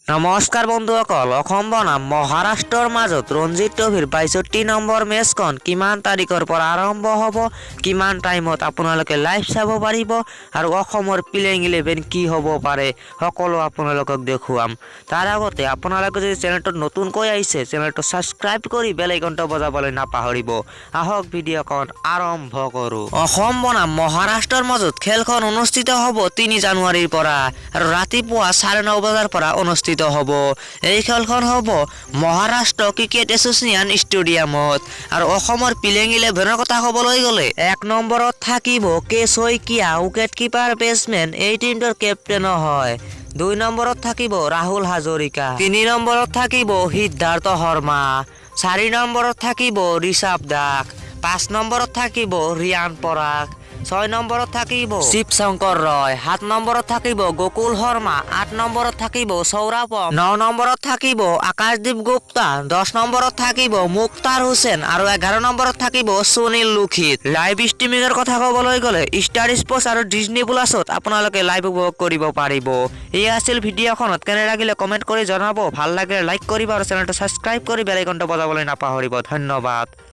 নমস্কাৰ বন্ধুসকল, অসম বনাম মহাৰাষ্ট্ৰৰ মাজত ৰঞ্জিত ট্ৰফিৰ ৬২ নম্বৰ মেচখন কিমান তাৰিখৰ পৰা আৰম্ভ হ'ব, কিমান টাইমত আপোনালোকে লাইভ চাব পাৰিব আৰু অসমৰ প্লেইং 11 কি হ'ব পাৰে সকলো আপোনালোকক দেখুৱাম। তাৰ আগতে আপোনালোকে যদি চেনেলটোত নতুনকৈ আহিছে চেনেলটো ছাবস্ক্ৰাইব কৰি বেল আইকনটো বজাবলৈ নাপাহৰিব। আহক ভিডিঅ'খন আৰম্ভ কৰোঁ। অসম বনাম মহাৰাষ্ট্ৰৰ মাজত খেলখন অনুষ্ঠিত হ'ব ৩ জানুৱাৰীৰ পৰা আৰু ৰাতিপুৱা 9:30 বজাৰ পৰা অনুষ্ঠিত হ'ব। এই খেলখন হ'ব মহাৰাষ্ট্ৰ ক্ৰিকেট এছ'চিয়েশ্যন ষ্টেডিয়ামত। আৰু অসমৰ প্লেইং 11ৰ কথা ক'বলৈ গ'লে 1 নম্বৰত থাকিব কে শইকীয়া, উইকেট কিপাৰ বেটছমেন, এই টিমটোৰ কেপ্টেইনো হয়। 2 নম্বৰত থাকিব ৰাহুল হাজৰিকা, 3 নম্বৰত থাকিব সিদ্ধাৰ্থ শৰ্মা, 4 নম্বৰত থাকিব ঋষভ দাস, 5 নম্বৰত থাকিব ৰিয়ান পৰাগ, 6 নম্বৰত থাকিব শিৱ শংকৰ ৰয়, 7 নম্বৰত থাকিব গকুল শৰ্মা, 8 নম্বৰত থাকিব সৌৰভ, 9 নম্বৰত থাকিব আকাশদীপ গুপ্তা, 10 নম্বৰত থাকিব মুক্তাৰ হুছেইন আৰু 11 নম্বৰত থাকিব সুনীল লোহিত। লাইভ ষ্ট্ৰিমিঙৰ কথা ক'বলৈ গ'লে ষ্টাৰ স্পৰ্টছ আৰু ডিজনী প্লাছত আপোনালোকে লাইভ উপভোগ কৰিব পাৰিব। এই আছিল ভিডিঅ'খনত, কেনে লাগিলে কমেণ্ট কৰি জনাব, ভাল লাগিলে লাইক কৰিব আৰু চেনেলটো ছাবস্ক্ৰাইব কৰি বেল আইকনটো বজাবলৈ নাপাহৰিব। ধন্যবাদ।